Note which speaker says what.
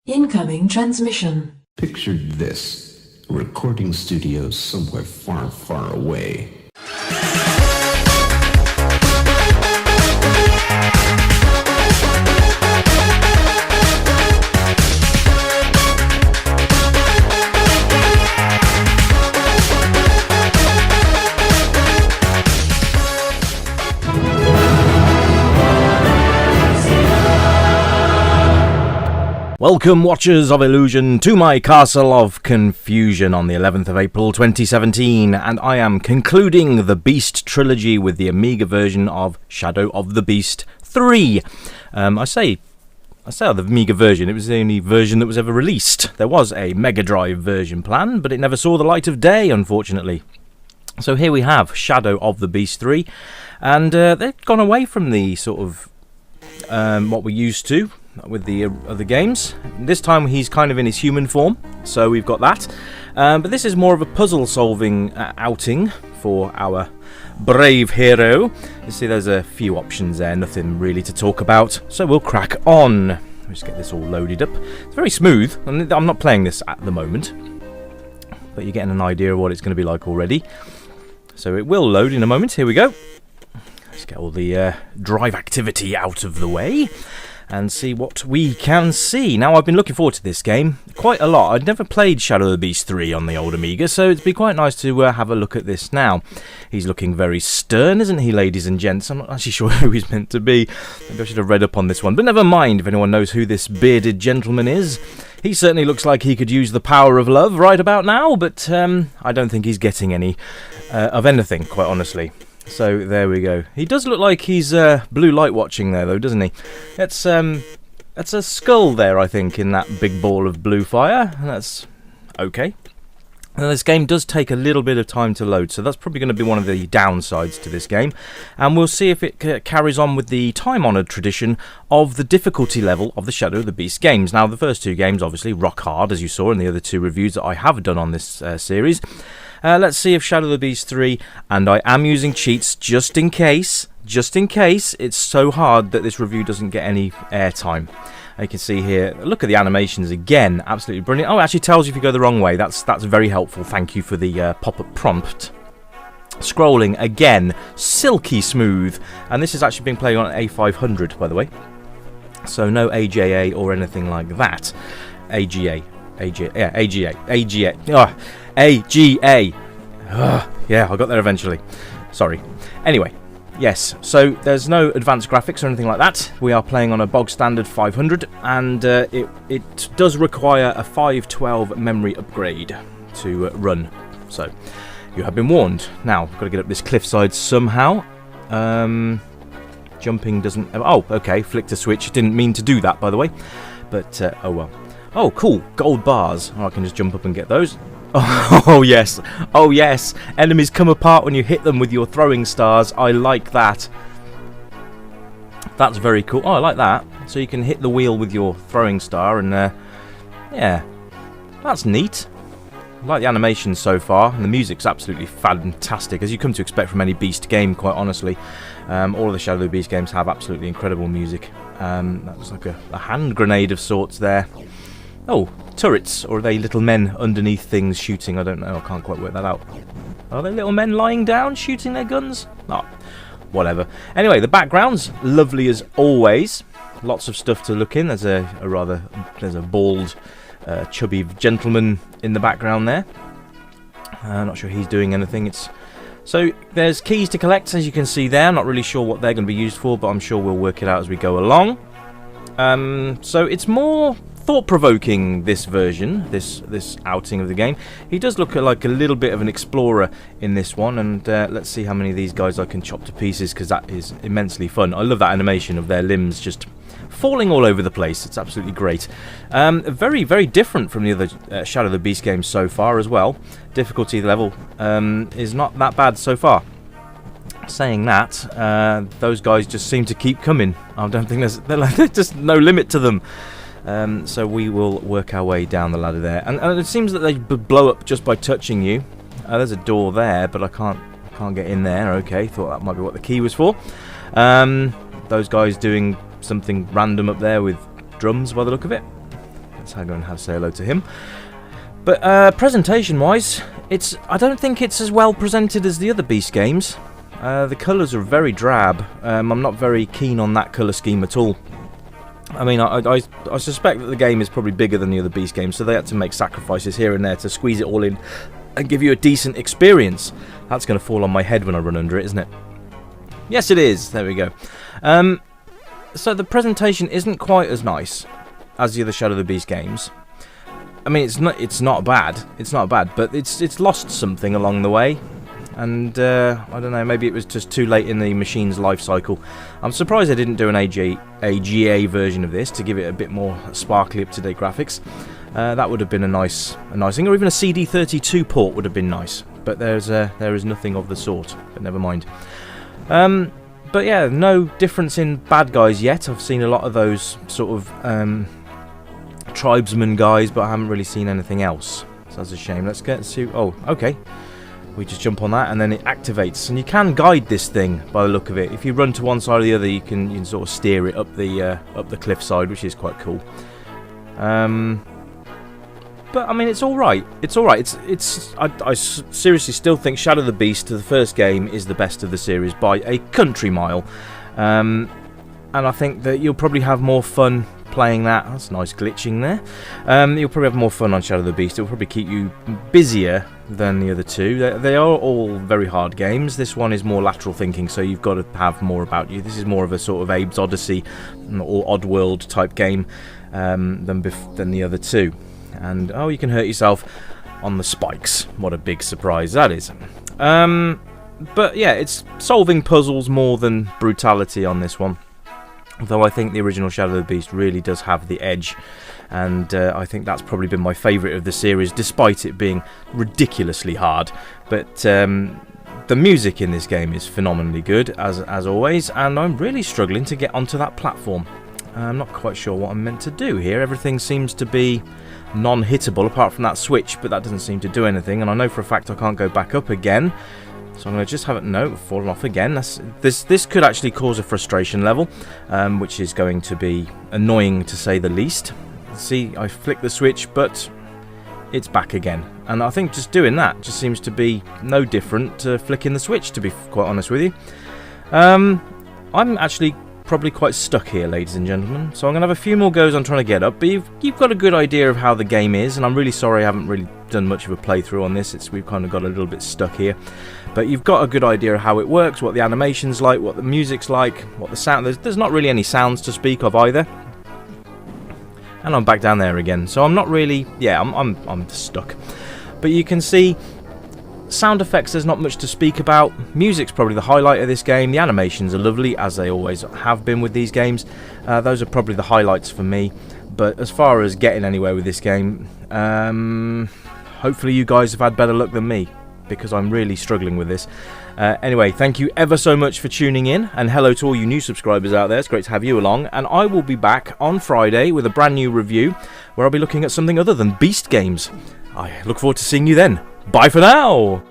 Speaker 1: Incoming transmission.
Speaker 2: Picture this. A recording studio somewhere far, far away.
Speaker 3: Welcome, Watchers of Illusion, to my Castle of Confusion on the 11th of April 2017, and I am concluding the Beast trilogy with the Amiga version of Shadow of the Beast 3. I say the Amiga version, it was the only version that was ever released. There was a Mega Drive version planned, but it never saw the light of day, unfortunately. So here we have Shadow of the Beast 3, and they've gone away from the sort of what we're used to with the other games. This time he's kind of in his human form, so we've got that. But this is more of a puzzle-solving outing for our brave hero. You see there's a few options there, nothing really to talk about, so we'll crack on. Let's get this all loaded up. It's very smooth, and I'm not playing this at the moment, but you're getting an idea of what it's going to be like already. So it will load in a moment. Here we go. Let's get all the drive activity out of the way and see what we can see. Now, I've been looking forward to this game quite a lot. I'd never played Shadow of the Beast 3 on the old Amiga, so it'd be quite nice to have a look at this now. He's looking very stern, isn't he, ladies and gents? I'm not actually sure who he's meant to be. Maybe I should have read up on this one, but never mind if anyone knows who this bearded gentleman is. He certainly looks like he could use the power of love right about now, but I don't think he's getting any of anything, quite honestly. So there we go. He does look like he's blue light watching there, though, doesn't he? That's a skull there, I think, in that big ball of blue fire. And that's okay. Now, this game does take a little bit of time to load, so that's probably going to be one of the downsides to this game. And we'll see if it carries on with the time-honoured tradition of the difficulty level of the Shadow of the Beast games. Now, the first two games, obviously, rock hard, as you saw in the other two reviews that I have done on this series. Let's see if Shadow of the Beast 3, and I am using cheats just in case it's so hard that this review doesn't get any airtime. You can see here, look at the animations again, absolutely brilliant. Oh, it actually tells you if you go the wrong way. That's very helpful. Thank you for the pop-up prompt. Scrolling again, silky smooth, and this has actually been playing on A500, by the way. So no AJA or anything like that. AGA. Yeah, I got there eventually. Sorry. Anyway, yes, so there's no advanced graphics or anything like that. We are playing on a bog standard 500, and it does require a 512 memory upgrade to run. So you have been warned. Now, I've got to get up this cliffside somehow. Jumping doesn't... Oh, okay, flicked a switch. Didn't mean to do that, by the way. But, oh well. Oh, cool. Gold bars. Oh, I can just jump up and get those. Oh, yes. Oh, yes. Enemies come apart when you hit them with your throwing stars. I like that. That's very cool. Oh, I like that. So you can hit the wheel with your throwing star and, yeah. That's neat. I like the animation so far, and the music's absolutely fantastic, as you come to expect from any Beast game, quite honestly. All of the Shadow of the Beast games have absolutely incredible music. That was like a hand grenade of sorts there. Oh, turrets, or are they little men underneath things shooting? I don't know, I can't quite work that out. Are they little men lying down shooting their guns? Oh, whatever. Anyway, the background's lovely as always. Lots of stuff to look in. There's a bald, chubby gentleman in the background there. Not sure he's doing anything. So there's keys to collect, as you can see there. I'm not really sure what they're going to be used for, but I'm sure we'll work it out as we go along. So it's more thought-provoking, this version, this outing of the game. He does look like a little bit of an explorer in this one, and let's see how many of these guys I can chop to pieces, because that is immensely fun. I love that animation of their limbs just falling all over the place. It's absolutely great. Very, very different from the other Shadow of the Beast games so far as well. Difficulty level is not that bad so far. Saying that, those guys just seem to keep coming. I don't think there's just no limit to them. So we will work our way down the ladder there, and it seems that they blow up just by touching you. There's a door there, but I can't get in there. Okay, thought that might be what the key was for. Those guys doing something random up there with drums by the look of it. Let's go and say hello to him. But presentation-wise, I don't think it's as well presented as the other Beast games. The colours are very drab. I'm not very keen on that colour scheme at all. I mean, I suspect that the game is probably bigger than the other Beast games, so they had to make sacrifices here and there to squeeze it all in and give you a decent experience. That's going to fall on my head when I run under it, isn't it? Yes, it is. There we go. So the presentation isn't quite as nice as the other Shadow of the Beast games. I mean, it's not bad. It's not bad, but it's lost something along the way. And I don't know, maybe it was just too late in the machine's life cycle. I'm surprised they didn't do an AGA version of this to give it a bit more sparkly, up-to-date graphics. That would have been a nice thing, or even a CD32 port would have been nice. But there is nothing of the sort. But never mind. But yeah, no difference in bad guys yet. I've seen a lot of those sort of tribesman guys, but I haven't really seen anything else. So that's a shame. Let's get to... Oh, okay. We just jump on that and then it activates, and you can guide this thing by the look of it. If you run to one side or the other, you can sort of steer it up the cliffside, which is quite cool. But I mean, it's all right. It's all right. I seriously still think Shadow of the Beast, the first game, is the best of the series by a country mile. And I think that you'll probably have more fun playing that. That's nice glitching there. You'll probably have more fun on Shadow of the Beast. It'll probably keep you busier than the other two. They are all very hard games. This one is more lateral thinking, so you've got to have more about you. This is more of a sort of Abe's Odyssey or Oddworld type game than the other two. And oh, you can hurt yourself on the spikes. What a big surprise that is. But yeah, it's solving puzzles more than brutality on this one. Though I think the original Shadow of the Beast really does have the edge, and I think that's probably been my favourite of the series, despite it being ridiculously hard. But the music in this game is phenomenally good, as always, and I'm really struggling to get onto that platform. I'm not quite sure what I'm meant to do here. Everything seems to be non-hittable apart from that switch, but that doesn't seem to do anything, and I know for a fact I can't go back up again. So I'm going to just have it... No, fallen off again. This could actually cause a frustration level, which is going to be annoying to say the least. See, I flick the switch, but it's back again. And I think just doing that just seems to be no different to flicking the switch, to be quite honest with you. I'm actually probably quite stuck here, ladies and gentlemen. So I'm going to have a few more goes on trying to get up, but you've got a good idea of how the game is, and I'm really sorry I haven't really done much of a playthrough on this. We've kind of got a little bit stuck here. But you've got a good idea of how it works, what the animation's like, what the music's like, what the sound... There's not really any sounds to speak of either. And I'm back down there again. So I'm not really... Yeah, I'm stuck. But you can see... Sound effects, there's not much to speak about. Music's probably the highlight of this game. The animations are lovely, as they always have been with these games. Those are probably the highlights for me. But as far as getting anywhere with this game, hopefully you guys have had better luck than me, because I'm really struggling with this. Anyway, thank you ever so much for tuning in, and hello to all you new subscribers out there. It's great to have you along, and I will be back on Friday with a brand new review where I'll be looking at something other than Beast games. I look forward to seeing you then. Bye for now!